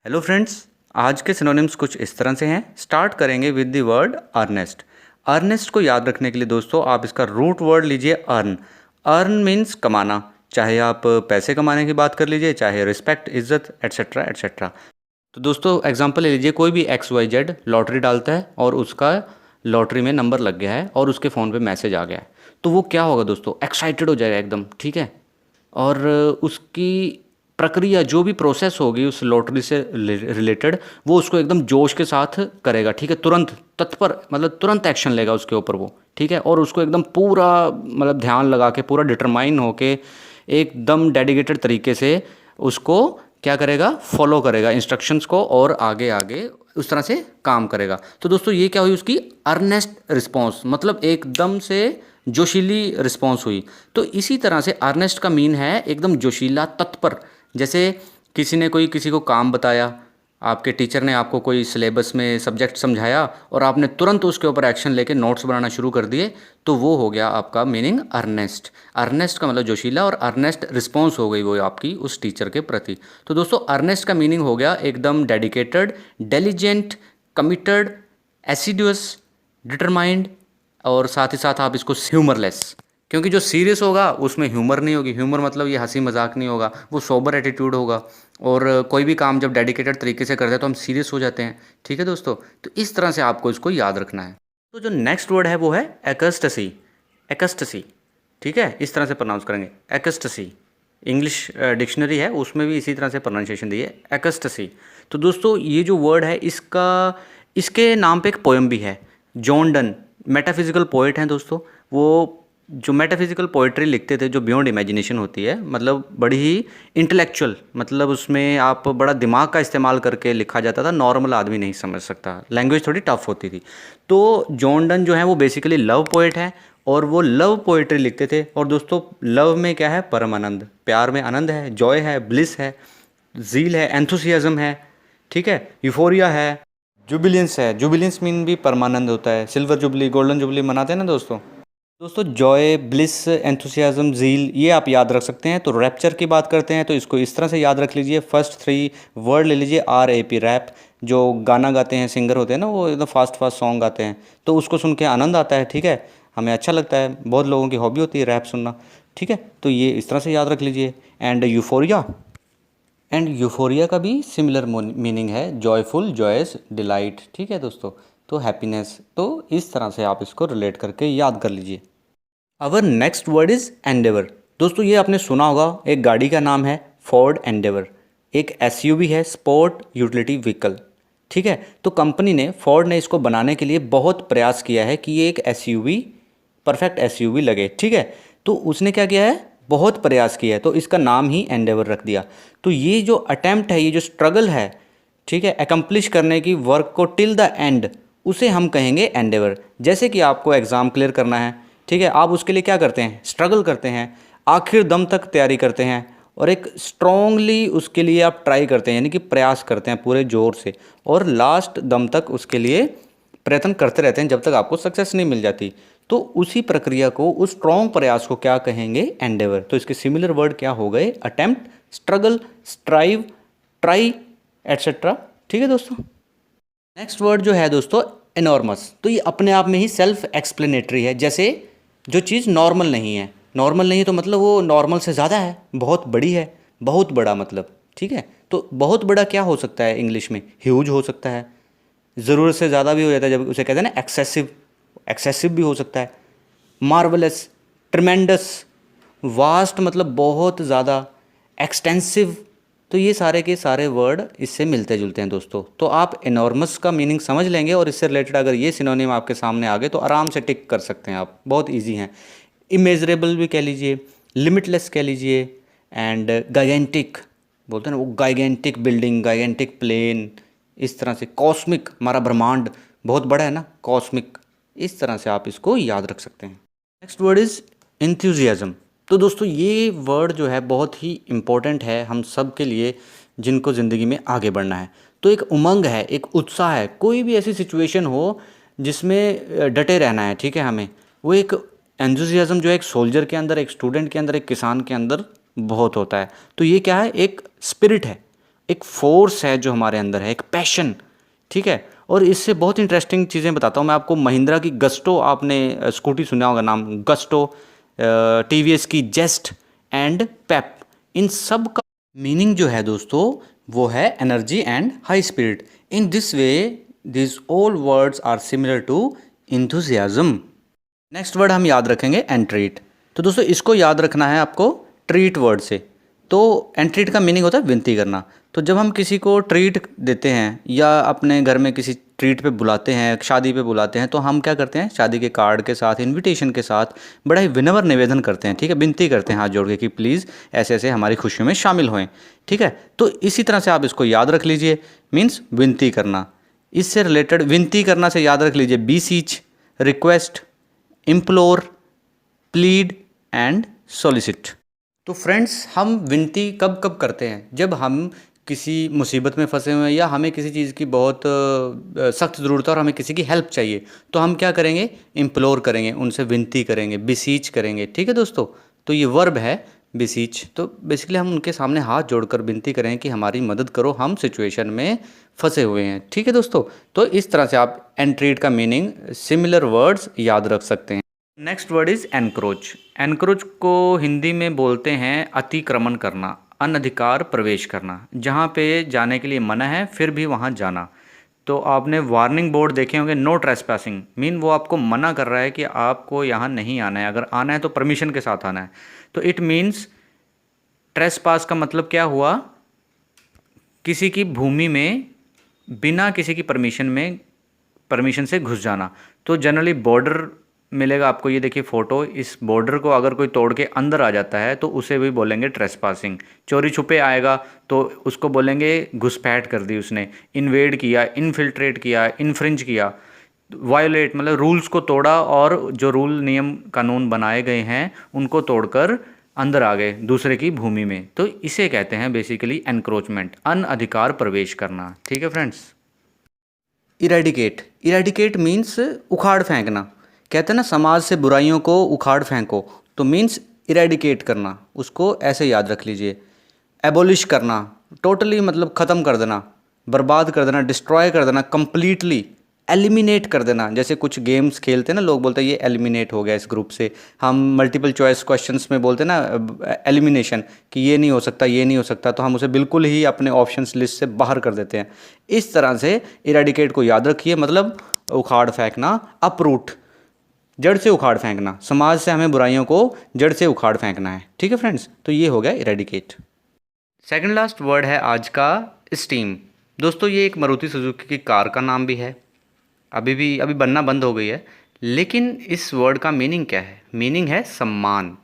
Hello friends, आज के synonyms कुछ इस तरह से हैं। स्टार्ट करेंगे with the word earnest. Earnest को याद रखने के लिए दोस्तों आप इसका रूट वर्ड लीजिए अर्न। अर्न मीन्स कमाना, चाहे आप पैसे कमाने की बात कर लीजिए, चाहे रिस्पेक्ट, इज्जत, एट्सेट्रा एट्सेट्रा। तो दोस्तों एग्जांपल ले लीजिए, कोई भी XYZ लॉटरी डालता है और उसका लॉटरी में नंबर लग गया है और उसके फ़ोन पे मैसेज आ गया है, तो वो क्या होगा दोस्तों, एक्साइटेड हो जाएगा एकदम, ठीक है। और उसकी प्रक्रिया जो भी प्रोसेस होगी उस लॉटरी से रिलेटेड, वो उसको एकदम जोश के साथ करेगा, ठीक है। तुरंत तत्पर, मतलब तुरंत एक्शन लेगा उसके ऊपर वो, ठीक है। और उसको एकदम पूरा मतलब ध्यान लगा के, पूरा डिटरमाइन होके, एकदम डेडिकेटेड तरीके से उसको क्या करेगा, फॉलो करेगा इंस्ट्रक्शंस को और आगे आगे उस तरह से काम करेगा। तो दोस्तों ये क्या हुई, उसकी अर्नेस्ट रिस्पॉन्स, मतलब एकदम से जोशीली रिस्पॉन्स हुई। तो इसी तरह से अर्नेस्ट का मीन है एकदम जोशीला, तत्पर। जैसे किसी ने कोई किसी को काम बताया, आपके टीचर ने आपको कोई सिलेबस में सब्जेक्ट समझाया और आपने तुरंत उसके ऊपर एक्शन लेके नोट्स बनाना शुरू कर दिए, तो वो हो गया आपका मीनिंग अर्नेस्ट। अर्नेस्ट का मतलब जोशीला और अर्नेस्ट रिस्पॉन्स हो गई वो आपकी उस टीचर के प्रति। तो दोस्तों अर्नेस्ट का मीनिंग हो गया एकदम डेडिकेटेड, डेलीजेंट, कमिटेड, एसिडुअस, डिटरमाइंड, और साथ ही साथ आप इसको ह्यूमरलेस, क्योंकि जो सीरियस होगा उसमें ह्यूमर नहीं होगी। ह्यूमर मतलब ये हंसी मजाक नहीं होगा, वो सोबर एटीट्यूड होगा। और कोई भी काम जब डेडिकेटेड तरीके से करते हैं तो हम सीरियस हो जाते हैं, ठीक है दोस्तों। तो इस तरह से आपको इसको याद रखना है। तो जो नेक्स्ट वर्ड है वो है एकस्टसी। एकस्टसी, ठीक है, इस तरह से प्रोनाउंस करेंगे एकस्टसी। इंग्लिश डिक्शनरी है उसमें भी इसी तरह से प्रोनाउंसिएशन दी है, एकस्टसी। तो दोस्तों ये जो वर्ड है इसके नाम पे एक पोएम भी है। जॉन डन मेटाफिजिकल पोइट हैं दोस्तों। वो जो मेटाफिजिकल पोइट्री लिखते थे, जो बियॉन्ड इमेजिनेशन होती है, मतलब बड़ी ही इंटेलेक्चुअल, मतलब उसमें आप बड़ा दिमाग का इस्तेमाल करके लिखा जाता था, नॉर्मल आदमी नहीं समझ सकता, लैंग्वेज थोड़ी टफ होती थी। तो जॉन डन जो है वो बेसिकली लव पोइट है और वो लव पोइट्री लिखते थे। और दोस्तों लव में क्या है, परम आनंद, प्यार में आनंद है, जॉय है, ब्लिस है, जील है, एंथुसियाज्म है, ठीक है, यूफोरिया है, जुबिलेंस है। जुबिलेंस मीन भी परमानंद होता है। सिल्वर जुबली, गोल्डन जुबली मनाते हैं ना दोस्तों। दोस्तों जॉय, ब्लिस, एंथुसियाज्म, जील, ये आप याद रख सकते हैं। तो रैप्चर की बात करते हैं तो इसको इस तरह से याद रख लीजिए। फर्स्ट 3 वर्ड ले लीजिए, RAP, रैप। जो गाना गाते हैं, सिंगर होते हैं ना, वो एकदम फास्ट फास्ट सॉन्ग गाते हैं, तो उसको सुन के आनंद आता है, ठीक है, हमें अच्छा लगता है। बहुत लोगों की हॉबी होती है रैप सुनना, ठीक है। तो ये इस तरह से याद रख लीजिए। एंड यूफोरिया, एंड यूफोरिया का भी सिमिलर मीनिंग है, जॉयफुल, जॉयस, डिलाइट, ठीक है दोस्तों। तो हैप्पीनेस। तो इस तरह से आप इसको रिलेट करके याद कर लीजिए। Our next word is Endeavour. दोस्तों ये आपने सुना होगा, एक गाड़ी का नाम है फोर्ड एंडेवर। एक SUV है, स्पोर्ट यूटिलिटी व्हीकल, ठीक है। तो कंपनी ने, फोर्ड ने इसको बनाने के लिए बहुत प्रयास किया है कि ये एक SUV, परफेक्ट SUV लगे, ठीक है। तो उसने क्या किया है, बहुत प्रयास किया है, तो इसका नाम ही एंडेवर रख दिया। तो ये जो अटेम्प्ट है, ये जो स्ट्रगल है, ठीक है, एकम्प्लिश करने की वर्क को टिल द एंड, उसे हम कहेंगे एंडेवर। जैसे कि आपको एग्ज़ाम क्लियर करना है, ठीक है, आप उसके लिए क्या करते हैं, स्ट्रगल करते हैं, आखिर दम तक तैयारी करते हैं और एक स्ट्रॉन्गली उसके लिए आप ट्राई करते हैं, यानी कि प्रयास करते हैं पूरे ज़ोर से, और लास्ट दम तक उसके लिए प्रयत्न करते रहते हैं जब तक आपको सक्सेस नहीं मिल जाती। तो उसी प्रक्रिया को, उस स्ट्रॉन्ग प्रयास को क्या कहेंगे, एंडेवर। तो इसके सिमिलर वर्ड क्या हो गए, attempt, struggle, strive, try, etcetera, ठीक है दोस्तों। नेक्स्ट वर्ड जो है दोस्तों एनॉर्मस। तो ये अपने आप में ही सेल्फ एक्सप्लेनेटरी है। जैसे जो चीज़ नॉर्मल नहीं है, नॉर्मल नहीं तो मतलब वो नॉर्मल से ज़्यादा है, बहुत बड़ी है, बहुत बड़ा मतलब, ठीक है। तो बहुत बड़ा क्या हो सकता है इंग्लिश में, ह्यूज हो सकता है। ज़रूरत से ज़्यादा भी हो जाता है, जब उसे कहते हैं ना एक्सेसिव, एक्सेसिव भी हो सकता है। मार्वलस, ट्रमेंडस, वास्ट मतलब बहुत ज़्यादा, एक्सटेंसिव। तो ये सारे के सारे वर्ड इससे मिलते जुलते हैं दोस्तों। तो आप एनॉर्मस का मीनिंग समझ लेंगे और इससे रिलेटेड अगर ये सिनोनिम आपके सामने आ गए तो आराम से टिक कर सकते हैं आप, बहुत इजी हैं। इमेजरेबल भी कह लीजिए, लिमिटलेस कह लीजिए, एंड गाइगेंटिक, बोलते हैं ना वो, गाइगेंटिक बिल्डिंग, गाइगेंटिक प्लेन, इस तरह से। कॉस्मिक, हमारा ब्रह्मांड बहुत बड़ा है ना, कॉस्मिक। इस तरह से आप इसको याद रख सकते हैं। Next word is enthusiasm. तो दोस्तों ये वर्ड जो है बहुत ही इम्पोर्टेंट है हम सब के लिए, जिनको ज़िंदगी में आगे बढ़ना है। तो एक उमंग है, एक उत्साह है, कोई भी ऐसी सिचुएशन हो जिसमें डटे रहना है, ठीक है, हमें वो एक एंथुसियाज्म जो है एक सोल्जर के अंदर, एक स्टूडेंट के अंदर, एक किसान के अंदर बहुत होता है। तो ये क्या है, एक स्पिरिट है, एक फोर्स है जो हमारे अंदर है, एक पैशन, ठीक है। और इससे बहुत इंटरेस्टिंग चीज़ें बताता हूँ मैं आपको। महिंद्रा की गस्टो, आपने स्कूटी सुना होगा नाम, गस्टो, टीवीएस की जेस्ट एंड पेप, इन सब का मीनिंग जो है दोस्तों वो है energy and high speed. In this way this all words are similar to enthusiasm. Next word हम याद रखेंगे एंट्रीट। तो दोस्तों इसको याद रखना है आपको ट्रीट वर्ड से। तो एंट्रीट का मीनिंग होता है विनती करना। तो जब हम किसी को ट्रीट देते हैं या अपने घर में किसी ट्रीट पे बुलाते हैं, शादी पे बुलाते हैं, तो हम क्या करते हैं, शादी के कार्ड के साथ, इनविटेशन के साथ बड़ा ही विनम्र निवेदन करते हैं, ठीक है, विनती करते हैं हाथ जोड़ के कि प्लीज़ ऐसे ऐसे हमारी खुशियों में शामिल होएं, ठीक है। तो इसी तरह से आप इसको याद रख लीजिए, मीन्स विनती करना। इससे रिलेटेड विनती करना से याद रख लीजिए beseech, request, implore, plead and solicit. तो फ्रेंड्स हम विनती कब कब करते हैं, जब हम किसी मुसीबत में फंसे हुए हैं या हमें किसी चीज़ की बहुत सख्त ज़रूरत है और हमें किसी की हेल्प चाहिए, तो हम क्या करेंगे, इम्प्लोर करेंगे, उनसे विनती करेंगे, बिसीच करेंगे, ठीक है दोस्तों। तो ये वर्ब है बिसीच। तो बेसिकली हम उनके सामने हाथ जोड़कर विनती करें कि हमारी मदद करो, हम सिचुएशन में फंसे हुए हैं, ठीक है दोस्तों। तो इस तरह से आप एंट्रीट का मीनिंग, सिमिलर वर्ड्स याद रख सकते हैं। Next word is encroach. Encroach को हिंदी में बोलते हैं अतिक्रमण करना, अनधिकार प्रवेश करना, जहाँ पे जाने के लिए मना है फिर भी वहाँ जाना। तो आपने वार्निंग बोर्ड देखे होंगे, नो ट्रेसपासिंग, मीन वो आपको मना कर रहा है कि आपको यहाँ नहीं आना है, अगर आना है तो परमिशन के साथ आना है। तो इट मीन्स ट्रेसपास का मतलब क्या हुआ, किसी की भूमि में बिना किसी की परमिशन से घुस जाना। तो जनरली बॉर्डर मिलेगा आपको, ये देखिए फ़ोटो, इस बॉर्डर को अगर कोई तोड़ के अंदर आ जाता है तो उसे भी बोलेंगे ट्रेसपासिंग। चोरी छुपे आएगा तो उसको बोलेंगे घुसपैठ कर दी उसने, इन्वेड किया, इनफिल्ट्रेट किया, इन्फ्रिंज किया, वायोलेट मतलब रूल्स को तोड़ा और जो रूल नियम कानून बनाए गए हैं उनको तोड़कर अंदर आ गए दूसरे की भूमि में। तो इसे कहते हैं बेसिकली एनक्रोचमेंट, अनअधिकार प्रवेश करना, ठीक है फ्रेंड्स। इरेडिकेट, इरेडिकेट मीन्स उखाड़ फेंकना। कहते हैं ना समाज से बुराइयों को उखाड़ फेंको, तो मीन्स इरेडिकेट करना, उसको ऐसे याद रख लीजिए। एबोलिश करना, टोटली मतलब ख़त्म कर देना, बर्बाद कर देना, डिस्ट्रॉय कर देना, कंप्लीटली एलिमिनेट कर देना। जैसे कुछ गेम्स खेलते हैं ना, लोग बोलते हैं ये एलिमिनेट हो गया इस ग्रुप से। हम मल्टीपल चॉइस क्वेश्चंस में बोलते हैं ना एलिमिनेशन, कि ये नहीं हो सकता, ये नहीं हो सकता, तो हम उसे बिल्कुल ही अपने ऑप्शंस लिस्ट से बाहर कर देते हैं। इस तरह से इरेडिकेट को याद रखिए, मतलब उखाड़ फेंकना, अपरूट, जड़ से उखाड़ फेंकना। समाज से हमें बुराइयों को जड़ से उखाड़ फेंकना है, ठीक है फ्रेंड्स। तो ये हो गया इरेडिकेट। सेकंड लास्ट वर्ड है आज का स्टीम। दोस्तों ये एक मारुति सुजुकी की कार का नाम भी है, अभी बनना बंद हो गई है। लेकिन इस वर्ड का मीनिंग क्या है, मीनिंग है सम्मान।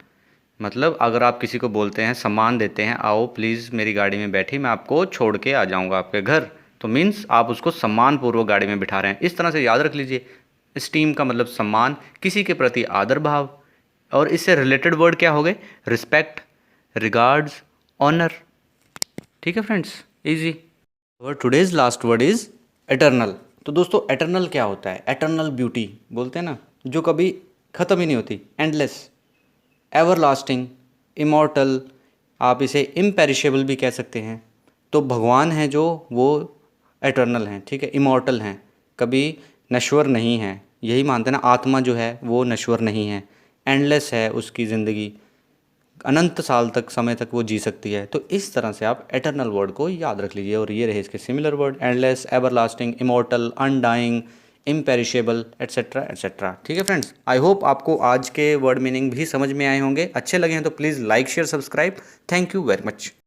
मतलब अगर आप किसी को बोलते हैं, सम्मान देते हैं, आओ प्लीज़ मेरी गाड़ी में बैठी, मैं आपको छोड़ के आ जाऊंगा आपके घर, तो मीन्स आप उसको सम्मानपूर्वक गाड़ी में बिठा रहे हैं। इस तरह से याद रख लीजिए, स्टीम का मतलब सम्मान, किसी के प्रति आदर भाव। और इससे रिलेटेड वर्ड क्या हो गए, रिस्पेक्ट, रिगार्ड्स, ऑनर, ठीक है फ्रेंड्स, इजी। और today's last word is eternal. तो दोस्तों एटर्नल क्या होता है, एटर्नल ब्यूटी बोलते हैं ना, जो कभी ख़त्म ही नहीं होती, एंडलेस, एवर लास्टिंग, इमॉर्टल, आप इसे इम्पेरिशेबल भी कह सकते हैं। तो भगवान हैं जो, वो एटर्नल हैं, ठीक है, इमॉर्टल हैं, कभी नश्वर नहीं हैं। यही मानते हैं ना, आत्मा जो है वो नश्वर नहीं है, एंडलेस है उसकी ज़िंदगी, अनंत साल तक, समय तक वो जी सकती है। तो इस तरह से आप एटर्नल वर्ड को याद रख लीजिए। और ये रहे इसके similar word, endless, everlasting, immortal, undying, imperishable, etcetera etcetera, ठीक है फ्रेंड्स। आई होप आपको आज के वर्ड मीनिंग भी समझ में आए होंगे। अच्छे लगे हैं तो please like, share, subscribe. Thank you very much.